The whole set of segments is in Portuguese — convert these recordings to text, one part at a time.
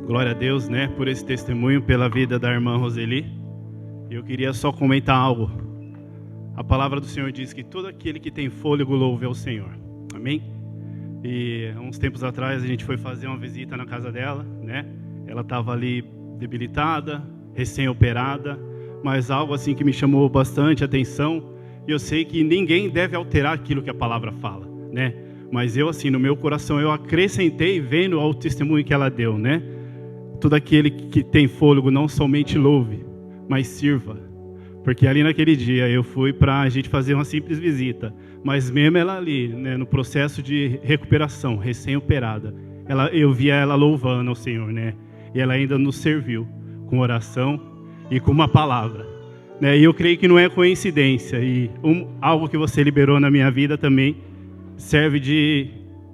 Glória a Deus, né, por esse testemunho, pela vida da irmã Roseli. Eu queria só comentar algo. A palavra do Senhor diz que todo aquele que tem fôlego louve ao Senhor. Amém? E uns tempos atrás a gente foi fazer uma visita na casa dela, né? Ela estava ali debilitada, recém-operada, mas algo assim que me chamou bastante atenção. E eu sei que ninguém deve alterar aquilo que a palavra fala, né? Mas eu, assim, no meu coração, eu acrescentei vendo ao testemunho que ela deu, né? Todo aquele que tem fôlego não somente louve, mas sirva. Porque ali naquele dia eu fui para a gente fazer uma simples visita. Mas mesmo ela ali, né, no processo de recuperação, recém-operada, eu via ela louvando ao Senhor, né? E ela ainda nos serviu com oração e com uma palavra, né? E eu creio que não é coincidência. E algo que você liberou na minha vida também serve de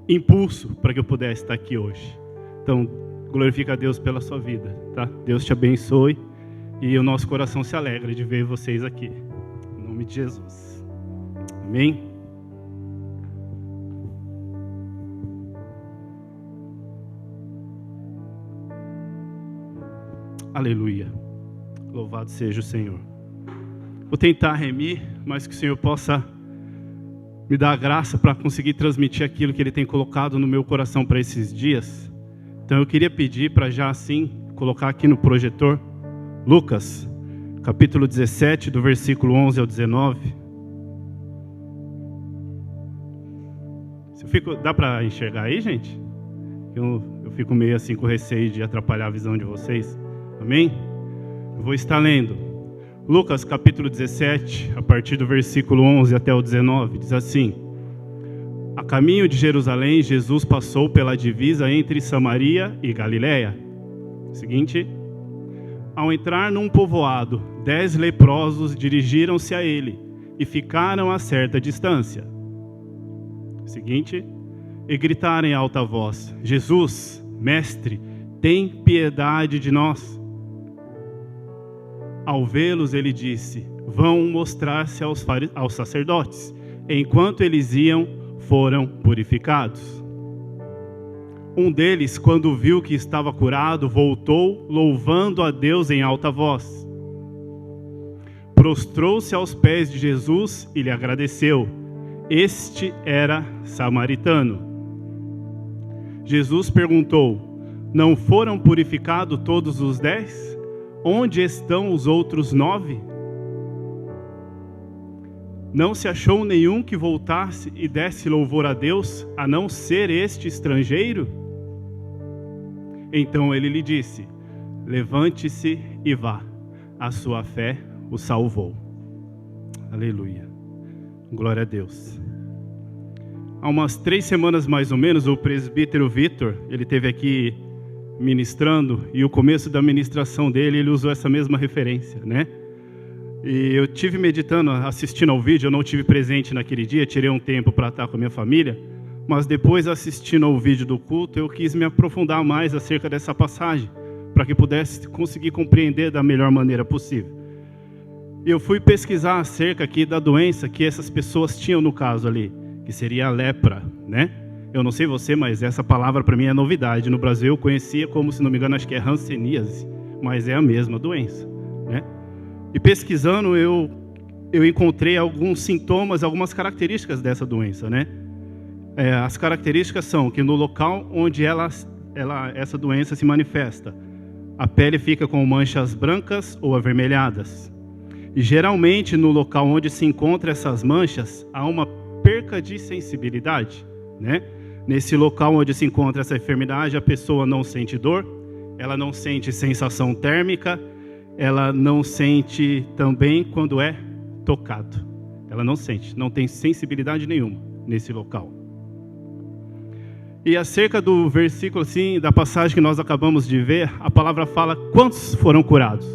impulso para que eu pudesse estar aqui hoje. Então, glorifica a Deus pela sua vida, tá? Deus te abençoe e o nosso coração se alegra de ver vocês aqui. Em nome de Jesus. Amém? Aleluia. Louvado seja o Senhor. Vou tentar remir, mas que o Senhor possa me dar a graça para conseguir transmitir aquilo que Ele tem colocado no meu coração para esses dias. Então eu queria pedir para já assim, colocar aqui no projetor, Lucas, capítulo 17, do versículo 11 ao 19. Dá para enxergar aí, gente? Eu fico meio assim com receio de atrapalhar a visão de vocês. Amém? Eu vou estar lendo. Lucas, capítulo 17, a partir do versículo 11 até o 19, diz assim: A caminho de Jerusalém, Jesus passou pela divisa entre Samaria e Galiléia. Seguinte: Ao entrar num povoado, 10 leprosos dirigiram-se a ele e ficaram a certa distância. Seguinte: E gritaram em alta voz: Jesus, mestre, tem piedade de nós. Ao vê-los, ele disse: Vão mostrar-se aos sacerdotes. Enquanto eles iam, foram purificados. Um deles, quando viu que estava curado, voltou, louvando a Deus em alta voz. Prostrou-se aos pés de Jesus e lhe agradeceu. Este era samaritano. Jesus perguntou: Não foram purificados todos os 10? Onde estão os outros 9? Não se achou nenhum que voltasse e desse louvor a Deus, a não ser este estrangeiro? Então ele lhe disse: Levante-se e vá, a sua fé o salvou. Aleluia. Glória a Deus. Há umas 3 semanas mais ou menos, o presbítero Vitor, ele esteve aqui ministrando, e o começo da ministração dele, ele usou essa mesma referência, né? E eu tive meditando, assistindo ao vídeo, eu não tive presente naquele dia, tirei um tempo para estar com a minha família, mas depois, assistindo ao vídeo do culto, eu quis me aprofundar mais acerca dessa passagem, para que pudesse conseguir compreender da melhor maneira possível. E eu fui pesquisar acerca aqui da doença que essas pessoas tinham no caso ali, que seria a lepra, né? Eu não sei você, mas essa palavra para mim é novidade. No Brasil eu conhecia como, se não me engano, acho que é hanseníase, mas é a mesma doença, né? E pesquisando eu encontrei alguns sintomas, algumas características dessa doença, né? As características são que no local onde essa doença se manifesta, a pele fica com manchas brancas ou avermelhadas. E geralmente no local onde se encontram essas manchas, há uma perca de sensibilidade, né? Nesse local onde se encontra essa enfermidade, a pessoa não sente dor, ela não sente sensação térmica, ela não sente também quando é tocado. Ela não sente, não tem sensibilidade nenhuma nesse local. E acerca do versículo, assim, da passagem que nós acabamos de ver, a palavra fala quantos foram curados?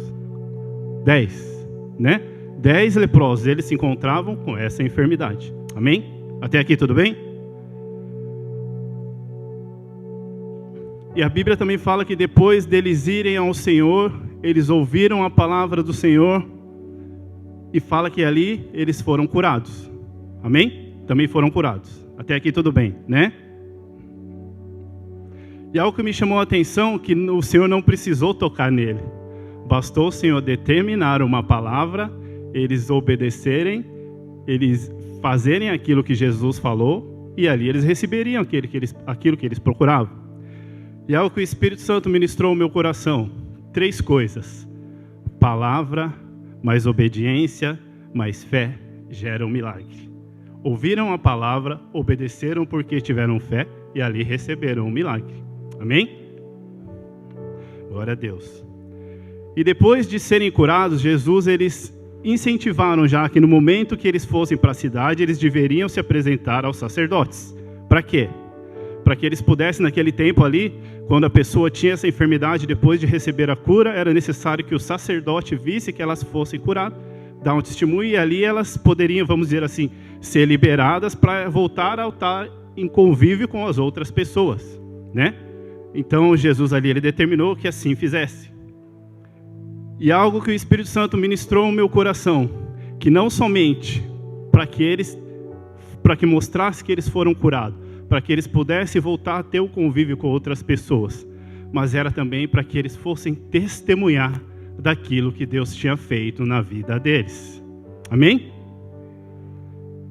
10, né? 10 leprosos, eles se encontravam com essa enfermidade. Amém? Até aqui tudo bem? E a Bíblia também fala que depois deles irem ao Senhor, eles ouviram a palavra do Senhor e fala que ali eles foram curados. Amém? Também foram curados. Até aqui tudo bem, né? E algo que me chamou a atenção, que o Senhor não precisou tocar nele. Bastou o Senhor determinar uma palavra, eles obedecerem, eles fazerem aquilo que Jesus falou, e ali eles receberiam aquilo que eles procuravam. E algo que o Espírito Santo ministrou no meu coração. 3 coisas. Palavra, mais obediência, mais fé, geram milagre. Ouviram a palavra, obedeceram porque tiveram fé, e ali receberam um milagre. Amém? Glória a Deus. E depois de serem curados, eles incentivaram já que no momento que eles fossem para a cidade, eles deveriam se apresentar aos sacerdotes. Para quê? Para que eles pudessem, naquele tempo ali, quando a pessoa tinha essa enfermidade, depois de receber a cura, era necessário que o sacerdote visse que elas fossem curadas, dar um testemunho, e ali elas poderiam, vamos dizer assim, ser liberadas para voltar a estar em convívio com as outras pessoas, né? Então Jesus ali, ele determinou que assim fizesse. E algo que o Espírito Santo ministrou no meu coração, que não somente para que mostrasse que eles foram curados, para que eles pudessem voltar a ter o convívio com outras pessoas, mas era também para que eles fossem testemunhar daquilo que Deus tinha feito na vida deles. Amém?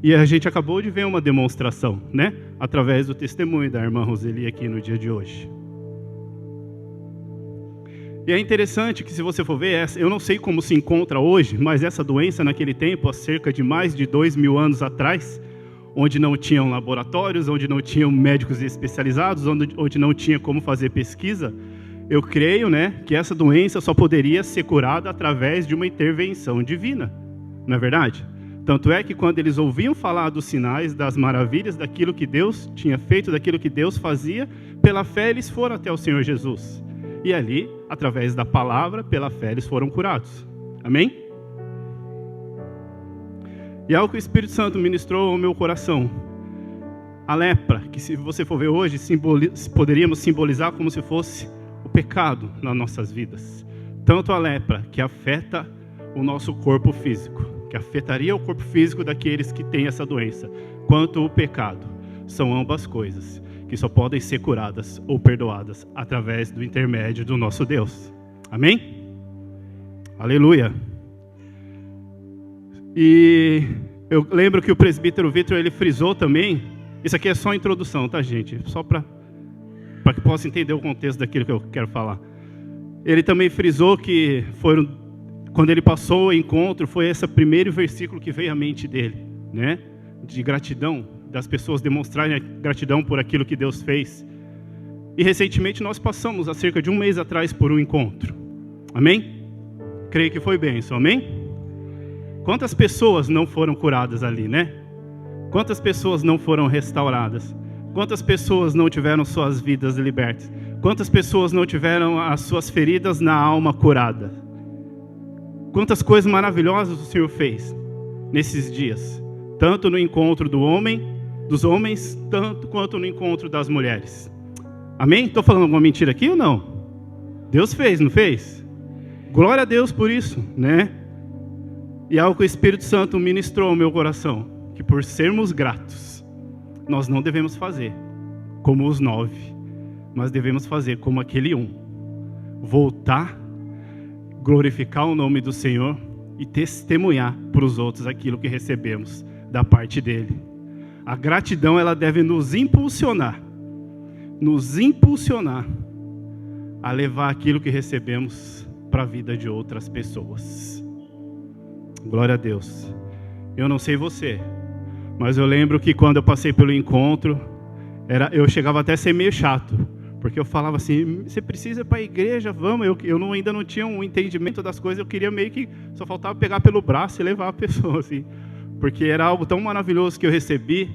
E a gente acabou de ver uma demonstração, né? Através do testemunho da irmã Roseli aqui no dia de hoje. E é interessante que, se você for ver, eu não sei como se encontra hoje, mas essa doença naquele tempo, há cerca de mais de 2.000 anos atrás, onde não tinham laboratórios, onde não tinham médicos especializados, onde não tinha como fazer pesquisa, eu creio, né, que essa doença só poderia ser curada através de uma intervenção divina, não é verdade? Tanto é que quando eles ouviam falar dos sinais, das maravilhas, daquilo que Deus tinha feito, daquilo que Deus fazia, pela fé eles foram até o Senhor Jesus. E ali, através da palavra, pela fé, eles foram curados. Amém? E algo que o Espírito Santo ministrou ao meu coração. A lepra, que se você for ver hoje, poderíamos simbolizar como se fosse o pecado nas nossas vidas. Tanto a lepra, que afeta o nosso corpo físico, que afetaria o corpo físico daqueles que têm essa doença, quanto o pecado. São ambas coisas que só podem ser curadas ou perdoadas através do intermédio do nosso Deus. Amém? Aleluia. E eu lembro que o presbítero Vitor, ele frisou também, isso aqui é só a introdução, tá, gente? Só para que possa entender o contexto daquilo que eu quero falar. Ele também frisou que quando ele passou o encontro, foi esse primeiro versículo que veio à mente dele, né? De gratidão, das pessoas demonstrarem gratidão por aquilo que Deus fez. E recentemente nós passamos, há cerca de um mês atrás, por um encontro. Amém? Creio que foi bênção, amém? Quantas pessoas não foram curadas ali, né? Quantas pessoas não foram restauradas? Quantas pessoas não tiveram suas vidas libertas? Quantas pessoas não tiveram as suas feridas na alma curadas? Quantas coisas maravilhosas o Senhor fez nesses dias, tanto no encontro dos homens, tanto quanto no encontro das mulheres. Amém? Estou falando alguma mentira aqui ou não? Deus fez, não fez? Glória a Deus por isso, né? E algo que o Espírito Santo ministrou ao meu coração, que por sermos gratos, nós não devemos fazer como os 9, mas devemos fazer como aquele 1. Voltar, glorificar o nome do Senhor e testemunhar para os outros aquilo que recebemos da parte dele. A gratidão, ela deve nos impulsionar a levar aquilo que recebemos para a vida de outras pessoas. Glória a Deus. Eu não sei você, mas eu lembro que quando eu passei pelo encontro, eu chegava até a ser meio chato, porque eu falava assim, você precisa ir para a igreja, vamos. Eu ainda não tinha um entendimento das coisas, eu queria meio que, só faltava pegar pelo braço e levar a pessoa, assim, porque era algo tão maravilhoso que eu recebi,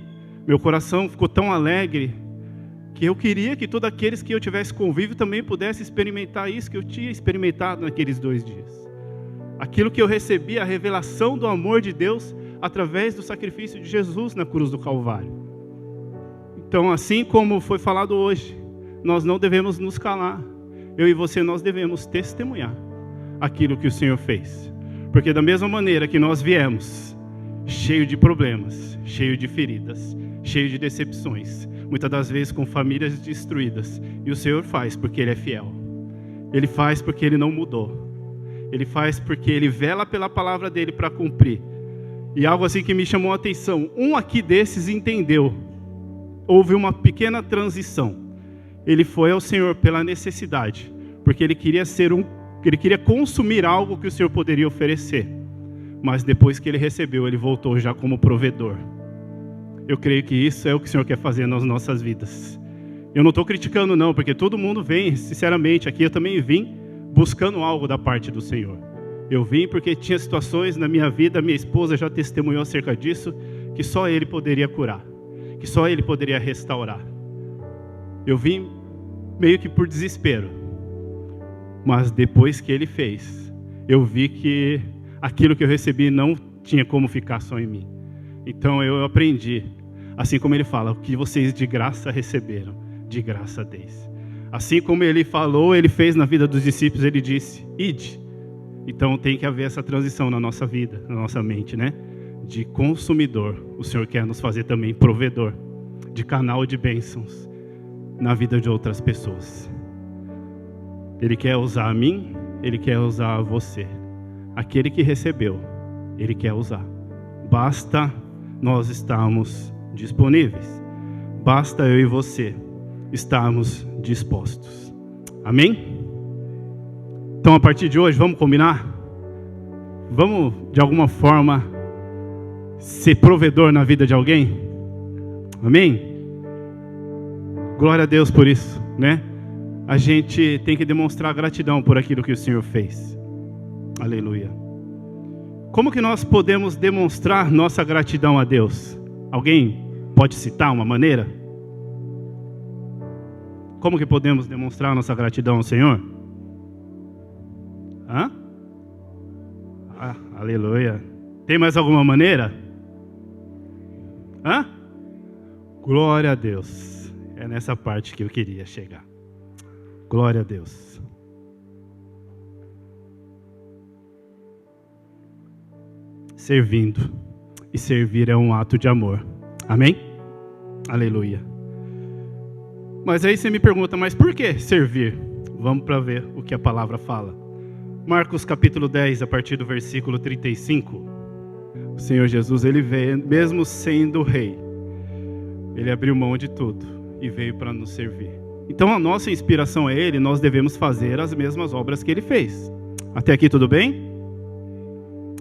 meu coração ficou tão alegre, que eu queria que todos aqueles que eu tivesse convívio também pudessem experimentar isso que eu tinha experimentado naqueles 2 dias. Aquilo que eu recebi, a revelação do amor de Deus, através do sacrifício de Jesus na cruz do Calvário. Então, assim como foi falado hoje, nós não devemos nos calar. Eu e você, nós devemos testemunhar aquilo que o Senhor fez. Porque da mesma maneira que nós viemos, cheio de problemas, cheio de feridas, cheio de decepções, muitas das vezes com famílias destruídas. E o Senhor faz porque Ele é fiel. Ele faz porque Ele não mudou. Ele faz porque Ele vela pela palavra dEle para cumprir. E algo assim que me chamou a atenção. Um aqui desses entendeu. Houve uma pequena transição. Ele foi ao Senhor pela necessidade. Porque ele queria ele queria consumir algo que o Senhor poderia oferecer. Mas depois que ele recebeu, ele voltou já como provedor. Eu creio que isso é o que o Senhor quer fazer nas nossas vidas. Eu não estou criticando não, porque todo mundo vem, sinceramente, aqui eu também vim buscando algo da parte do Senhor. Eu vim porque tinha situações na minha vida, minha esposa já testemunhou acerca disso, que só Ele poderia curar, que só Ele poderia restaurar. Eu vim meio que por desespero, mas depois que Ele fez, eu vi que aquilo que eu recebi não tinha como ficar só em mim. Então eu aprendi, assim como Ele fala, o que vocês de graça receberam, de graça deis. Assim como Ele falou, Ele fez na vida dos discípulos, Ele disse, ide. Então tem que haver essa transição na nossa vida, na nossa mente, né? De consumidor, o Senhor quer nos fazer também provedor, de canal de bênçãos na vida de outras pessoas. Ele quer usar a mim, Ele quer usar você. Aquele que recebeu, Ele quer usar. Basta nós estarmos disponíveis. Basta eu e você estarmos dispostos. Amém? Então, a partir de hoje, vamos combinar? Vamos, de alguma forma, ser provedor na vida de alguém? Amém? Glória a Deus por isso, né? A gente tem que demonstrar gratidão por aquilo que o Senhor fez. Aleluia. Como que nós podemos demonstrar nossa gratidão a Deus? Alguém pode citar uma maneira? Como que podemos demonstrar nossa gratidão ao Senhor? Aleluia. Tem mais alguma maneira? Glória a Deus. É nessa parte que eu queria chegar. Glória a Deus. Servindo. E servir é um ato de amor. Amém? Aleluia. Mas aí você me pergunta, mas por que servir? Vamos para ver o que a palavra fala. Marcos capítulo 10, a partir do versículo 35. O Senhor Jesus, Ele veio, mesmo sendo rei, Ele abriu mão de tudo e veio para nos servir. Então a nossa inspiração é Ele, nós devemos fazer as mesmas obras que Ele fez. Até aqui tudo bem?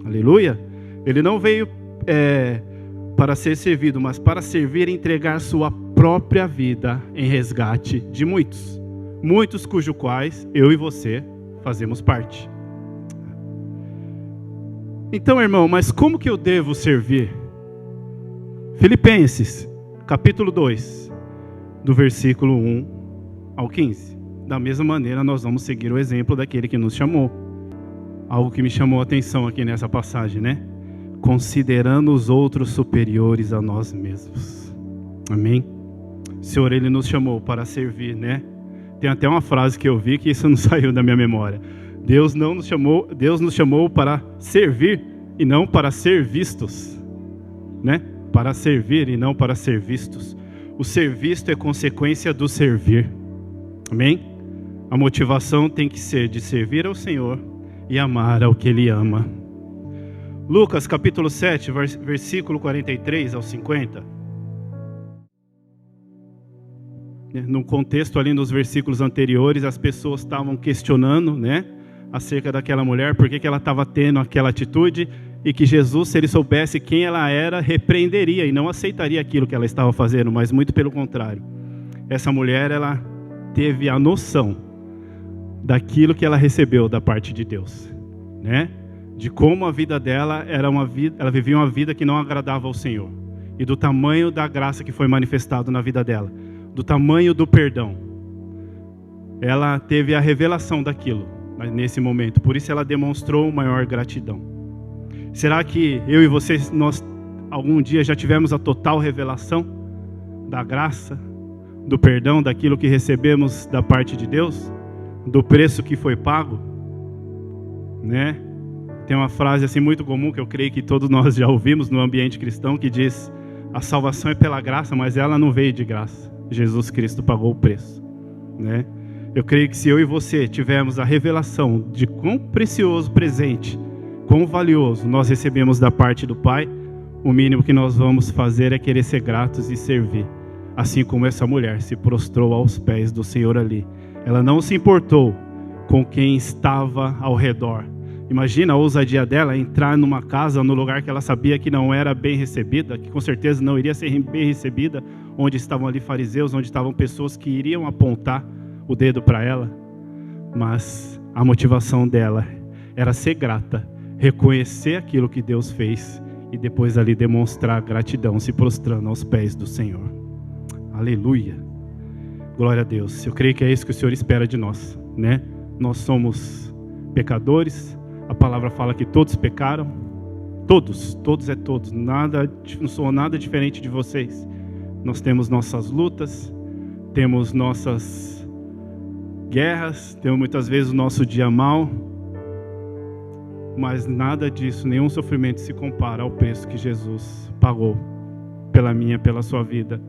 Aleluia. Ele não veio para ser servido, mas para servir e entregar sua própria vida em resgate de muitos. Muitos cujo quais eu e você fazemos parte. Então, irmão, mas como que eu devo servir? Filipenses, capítulo 2, do versículo 1 ao 15. Da mesma maneira, nós vamos seguir o exemplo daquele que nos chamou. Algo que me chamou a atenção aqui nessa passagem, né? Considerando os outros superiores a nós mesmos. Amém? O Senhor, Ele nos chamou para servir, né? Tem até uma frase que eu vi que isso não saiu da minha memória. Deus nos chamou para servir e não para ser vistos, né? Para servir e não para ser vistos. O ser visto é consequência do servir. Amém? A motivação tem que ser de servir ao Senhor e amar ao que Ele ama. Lucas capítulo 7, versículo 43 ao 50. No contexto ali nos versículos anteriores, as pessoas estavam questionando, né, acerca daquela mulher, por que ela estava tendo aquela atitude, e que Jesus, se Ele soubesse quem ela era, repreenderia e não aceitaria aquilo que ela estava fazendo, mas muito pelo contrário. Essa mulher, ela teve a noção daquilo que ela recebeu da parte de Deus, né? De como a vida dela era ela vivia uma vida que não agradava ao Senhor, e do tamanho da graça que foi manifestado na vida dela, do tamanho do perdão. Ela teve a revelação daquilo, mas nesse momento, por isso ela demonstrou maior gratidão. Será que eu e vocês, nós algum dia já tivemos a total revelação da graça, do perdão, daquilo que recebemos da parte de Deus, do preço que foi pago, né? Tem uma frase assim muito comum que eu creio que todos nós já ouvimos no ambiente cristão, que diz: a salvação é pela graça, mas ela não veio de graça. Jesus Cristo pagou o preço, né? Eu creio que se eu e você tivermos a revelação de quão precioso presente, quão valioso nós recebemos da parte do Pai, o mínimo que nós vamos fazer é querer ser gratos e servir. Assim como essa mulher se prostrou aos pés do Senhor ali. Ela não se importou com quem estava ao redor. Imagina a ousadia dela entrar numa casa, no lugar que ela sabia que não era bem recebida, que com certeza não iria ser bem recebida, onde estavam ali fariseus, onde estavam pessoas que iriam apontar o dedo para ela. Mas a motivação dela era ser grata, reconhecer aquilo que Deus fez e depois ali demonstrar gratidão, se prostrando aos pés do Senhor. Aleluia. Glória a Deus. Eu creio que é isso que o Senhor espera de nós, né? Nós somos pecadores. A palavra fala que todos pecaram. Todos é todos. Não sou nada diferente de vocês. Nós temos nossas lutas, temos nossas guerras, temos muitas vezes o nosso dia mal, mas nada disso, nenhum sofrimento se compara ao preço que Jesus pagou pela minha, pela sua vida.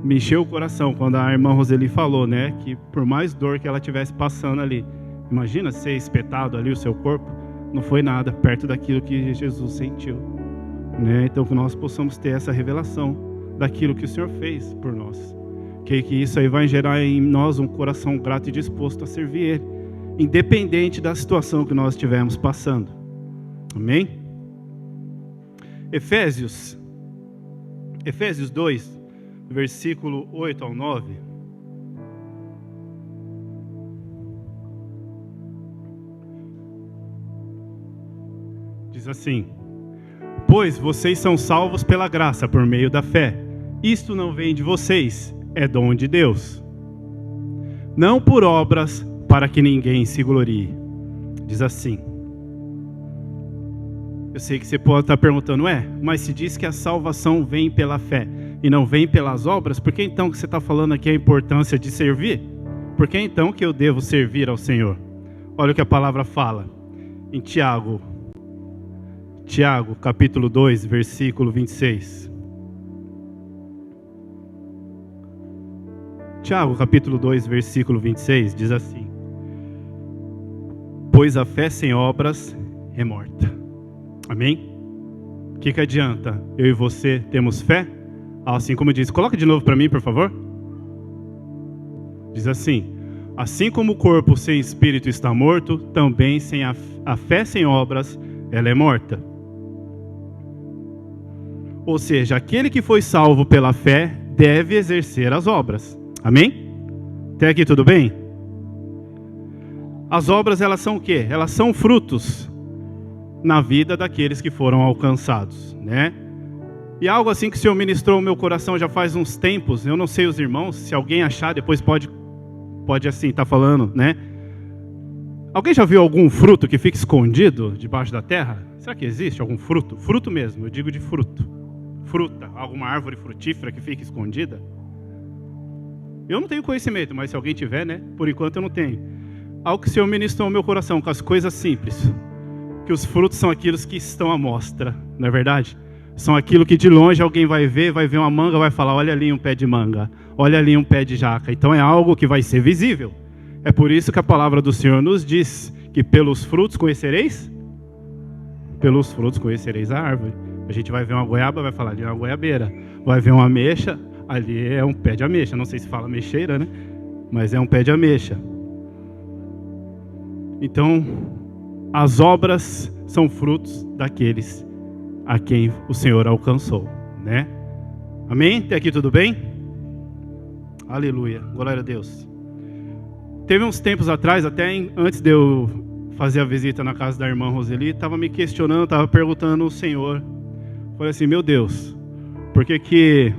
Me encheu o coração quando a irmã Roseli falou, né, que por mais dor que ela estivesse passando ali, imagina ser espetado ali o seu corpo, não foi nada perto daquilo que Jesus sentiu, né? Então que nós possamos ter essa revelação daquilo que o Senhor fez por nós, que isso aí vai gerar em nós um coração grato e disposto a servir Ele, independente da situação que nós estivermos passando. Amém? Efésios 2, versículo 8 ao 9. Diz assim: pois vocês são salvos pela graça por meio da fé. Isto não vem de vocês, é dom de Deus. Não por obras, para que ninguém se glorie. Diz assim. Eu sei que você pode estar perguntando, mas se diz que a salvação vem pela fé e não vem pelas obras, por que então que você está falando aqui a importância de servir? Por que então que eu devo servir ao Senhor? Olha o que a palavra fala em Tiago capítulo 2, versículo 26. Tiago, capítulo 2, versículo 26, diz assim: pois a fé sem obras é morta. Amém? O que adianta eu e você temos fé? Assim como diz, coloca de novo para mim, por favor. Diz assim: assim como o corpo sem espírito está morto, também sem a fé sem obras, ela é morta. Ou seja, aquele que foi salvo pela fé deve exercer as obras. Amém? Até aqui tudo bem? As obras, elas são o quê? Elas são frutos na vida daqueles que foram alcançados, né? E algo assim que o Senhor ministrou no meu coração já faz uns tempos, eu não sei os irmãos, se alguém achar depois pode assim, tá falando, né? Alguém já viu algum fruto que fica escondido debaixo da terra? Será que existe algum fruto? Fruto mesmo, eu digo de fruto. Fruta, alguma árvore frutífera que fica escondida? Eu não tenho conhecimento, mas se alguém tiver, né? Por enquanto eu não tenho. Algo que o Senhor ministrou no meu coração, com as coisas simples. Que os frutos são aqueles que estão à mostra, não é verdade? São aquilo que de longe alguém vai ver uma manga, vai falar, olha ali um pé de manga, olha ali um pé de jaca. Então é algo que vai ser visível. É por isso que a palavra do Senhor nos diz que pelos frutos conhecereis? Pelos frutos conhecereis a árvore. A gente vai ver uma goiaba, vai falar ali é uma goiabeira. Vai ver uma ameixa, ali é um pé de ameixa. Não sei se fala ameixeira, né? Mas é um pé de ameixa. Então, as obras são frutos daqueles a quem o Senhor alcançou, né? Amém? Até aqui tudo bem? Aleluia, glória a Deus. Teve uns tempos atrás, até antes de eu fazer a visita na casa da irmã Roseli, estava me questionando, estava perguntando ao Senhor. Falei assim, meu Deus, por que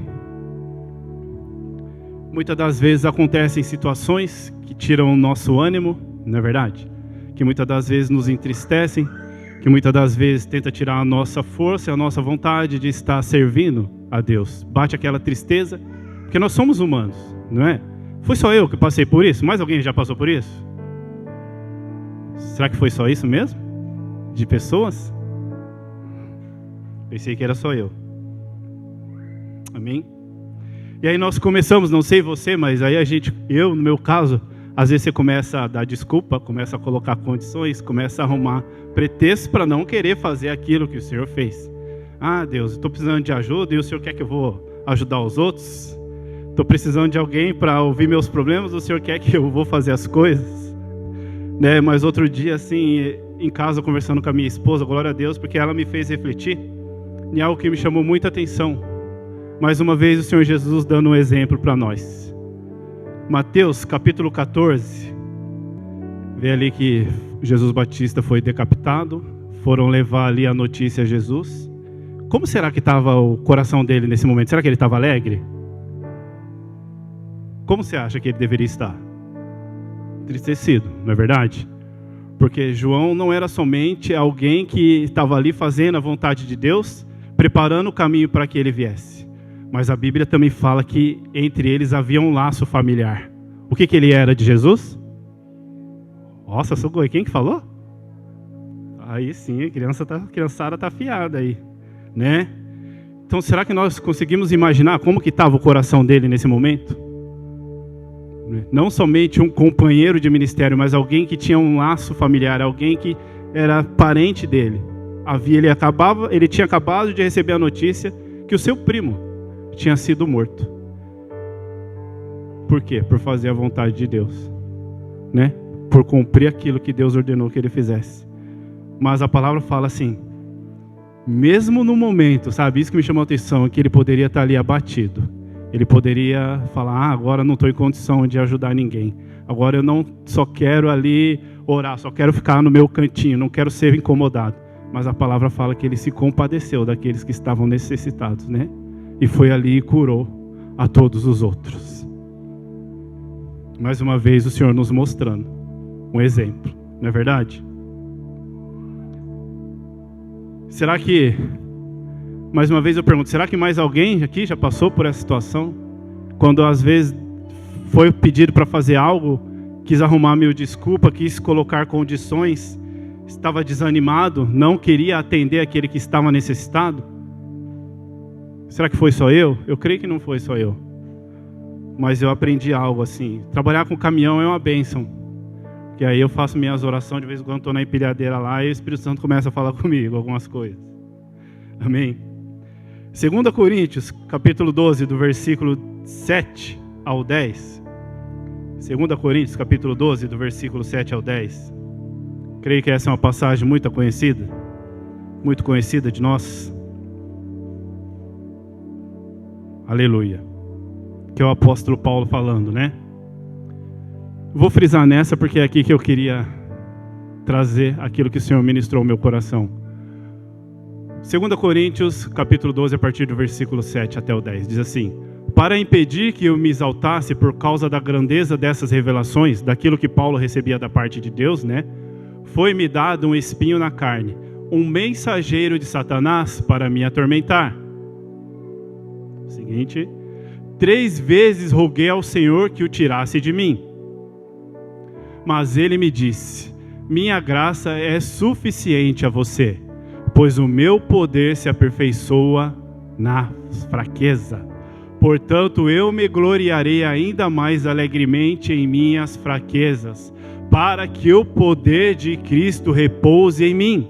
muitas das vezes acontecem situações que tiram o nosso ânimo, não é verdade? Que muitas das vezes nos entristecem, que muitas das vezes tenta tirar a nossa força, a nossa vontade de estar servindo a Deus. Bate aquela tristeza, porque nós somos humanos, não é? Foi só eu que passei por isso? Mais alguém já passou por isso? Será que foi só isso mesmo? De pessoas? Pensei que era só eu. Amém? E aí nós começamos, não sei você, mas aí eu no meu caso, às vezes você começa a dar desculpa, começa a colocar condições, começa a arrumar pretextos para não querer fazer aquilo que o Senhor fez. Ah, Deus, estou precisando de ajuda e o Senhor quer que eu vou ajudar os outros? Estou precisando de alguém para ouvir meus problemas, o Senhor quer que eu vou fazer as coisas? Né? Mas outro dia, assim, em casa, conversando com a minha esposa, glória a Deus, porque ela me fez refletir em algo que me chamou muita atenção. Mais uma vez o Senhor Jesus dando um exemplo para nós. Mateus capítulo 14, vê ali que Jesus Batista foi decapitado, foram levar ali a notícia a Jesus. Como será que estava o coração dele nesse momento? Será que ele estava alegre? Como você acha que ele deveria estar? Entristecido, não é verdade? Porque João não era somente alguém que estava ali fazendo a vontade de Deus, preparando o caminho para que ele viesse. Mas a Bíblia também fala que entre eles havia um laço familiar. O que ele era de Jesus? Nossa, socorro, quem que falou? Aí sim, a criançada está afiada aí, né? Então será que nós conseguimos imaginar como que estava o coração dele nesse momento? Não somente um companheiro de ministério, mas alguém que tinha um laço familiar, alguém que era parente dele. Ele tinha acabado de receber a notícia que o seu primo tinha sido morto. Por quê? Por fazer a vontade de Deus, né? Por cumprir aquilo que Deus ordenou que ele fizesse. Mas a palavra fala assim, mesmo no momento, sabe, isso que me chamou a atenção, que ele poderia estar ali abatido. Ele poderia falar, agora não estou em condição de ajudar ninguém. Agora eu não só quero ali orar, só quero ficar no meu cantinho, não quero ser incomodado. Mas a palavra fala que ele se compadeceu daqueles que estavam necessitados, né? E foi ali e curou a todos os outros. Mais uma vez o Senhor nos mostrando um exemplo, não é verdade? Será que, mais uma vez eu pergunto, será que mais alguém aqui já passou por essa situação? Quando às vezes foi pedido para fazer algo, quis arrumar mil desculpas, quis colocar condições, estava desanimado, não queria atender aquele que estava necessitado? Será que foi só eu? Eu creio que não foi só eu. Mas eu aprendi algo assim. Trabalhar com caminhão é uma bênção. Que aí eu faço minhas orações, de vez em quando estou na empilhadeira lá e o Espírito Santo começa a falar comigo algumas coisas. Amém? 2 Coríntios, capítulo 12, do versículo 7 ao 10. 2 Coríntios, capítulo 12, do versículo 7 ao 10. Creio que essa é uma passagem muito conhecida de nós. Aleluia. Que é o apóstolo Paulo falando, né? Vou frisar nessa porque é aqui que eu queria trazer aquilo que o Senhor ministrou ao meu coração. 2 Coríntios, capítulo 12, a partir do versículo 7 até o 10, diz assim: para impedir que eu me exaltasse por causa da grandeza dessas revelações, daquilo que Paulo recebia da parte de Deus, né? Foi-me dado um espinho na carne, um mensageiro de Satanás para me atormentar. Seguinte: 3 vezes roguei ao Senhor que o tirasse de mim. Mas ele me disse: minha graça é suficiente a você, pois o meu poder se aperfeiçoa na fraqueza. Portanto, eu me gloriarei ainda mais alegremente em minhas fraquezas, para que o poder de Cristo repouse em mim.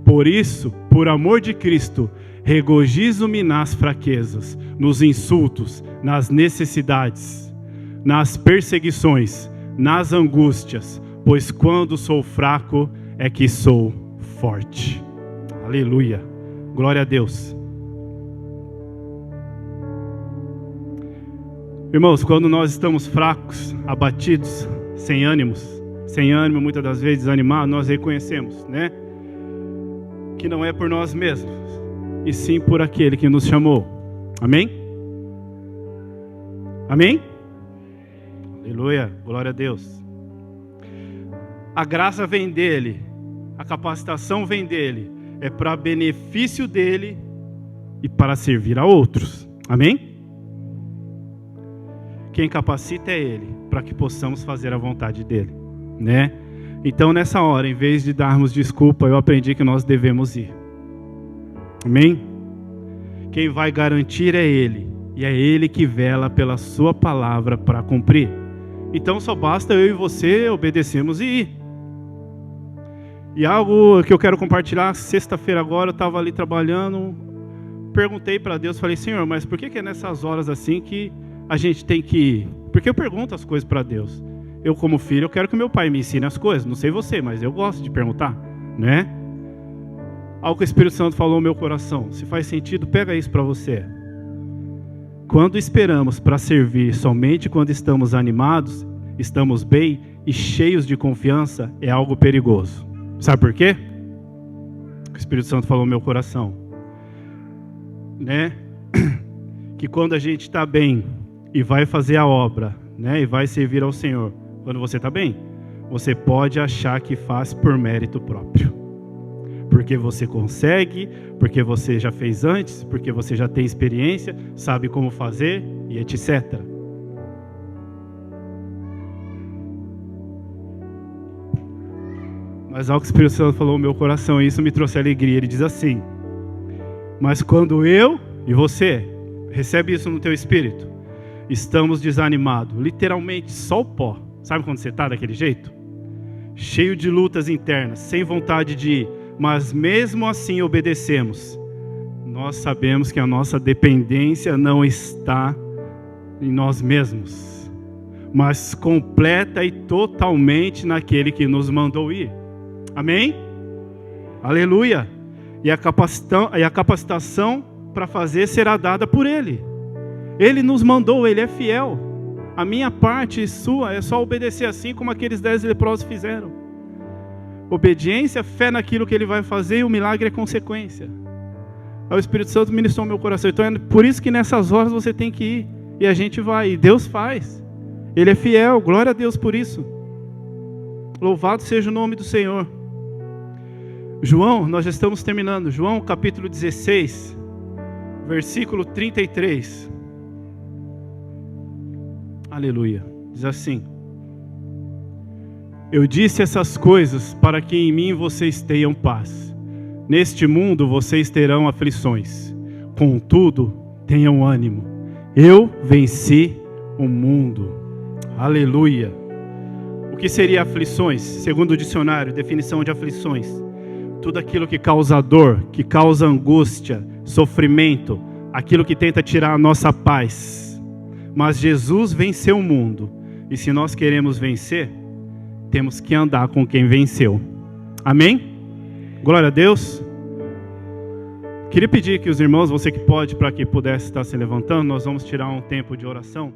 Por isso, por amor de Cristo, regozijo-me nas fraquezas, nos insultos, nas necessidades, nas perseguições, nas angústias, pois quando sou fraco é que sou forte. Aleluia, glória a Deus. Irmãos, quando nós estamos fracos, abatidos, sem ânimo, muitas das vezes desanimado, nós reconhecemos, né? Que não é por nós mesmos, e sim por aquele que nos chamou. Amém? Amém? Aleluia, glória a Deus. A graça vem dele, a capacitação vem dele, é para benefício dele e para servir a outros. Amém? Quem capacita é ele, para que possamos fazer a vontade dele, né? Então nessa hora, em vez de darmos desculpa, eu aprendi que nós devemos ir. Amém? Quem vai garantir é ele. E é Ele que vela pela sua palavra para cumprir. Então só basta eu e você obedecermos e ir. E algo que eu quero compartilhar, sexta-feira agora, eu estava ali trabalhando, perguntei para Deus, falei, Senhor, mas por que é nessas horas assim que a gente tem que ir? Porque eu pergunto as coisas para Deus. Eu como filho, eu quero que meu pai me ensine as coisas, não sei você, mas eu gosto de perguntar, né? Algo que o Espírito Santo falou no meu coração, se faz sentido, pega isso para você. Quando esperamos para servir somente quando estamos animados, estamos bem e cheios de confiança, é algo perigoso. Sabe por quê? O Espírito Santo falou no meu coração, né? Que quando a gente está bem e vai fazer a obra, né? E vai servir ao Senhor, quando você está bem, você pode achar que faz por mérito próprio. Porque você consegue, porque você já fez antes, porque você já tem experiência, sabe como fazer e etc. Mas algo que o Espírito Santo falou no meu coração, e isso me trouxe alegria. Ele diz assim, mas quando eu e você, recebe isso no teu espírito, estamos desanimados, literalmente só o pó. Sabe quando você está daquele jeito? Cheio de lutas internas, sem vontade de ir, mas mesmo assim obedecemos. Nós sabemos que a nossa dependência não está em nós mesmos, mas completa e totalmente naquele que nos mandou ir. Amém? Aleluia! E a capacitação para fazer será dada por Ele. Ele nos mandou, Ele é fiel. A minha parte e sua é só obedecer, assim como aqueles 10 leprosos fizeram. Obediência, fé naquilo que Ele vai fazer, e o milagre é consequência. O Espírito Santo ministrou no meu coração. Então é por isso que nessas horas você tem que ir. E a gente vai, e Deus faz. Ele é fiel, glória a Deus por isso. Louvado seja o nome do Senhor. João, nós já estamos terminando. João capítulo 16, versículo 33. Aleluia. Diz assim: eu disse essas coisas para que em mim vocês tenham paz. Neste mundo vocês terão aflições. Contudo, tenham ânimo. Eu venci o mundo. Aleluia. O que seria aflições? Segundo o dicionário, definição de aflições: tudo aquilo que causa dor, que causa angústia, sofrimento, aquilo que tenta tirar a nossa paz. Mas Jesus venceu o mundo. E se nós queremos vencer, temos que andar com quem venceu. Amém? Glória a Deus. Queria pedir que os irmãos, você que pode, para que pudesse estar se levantando, nós vamos tirar um tempo de oração.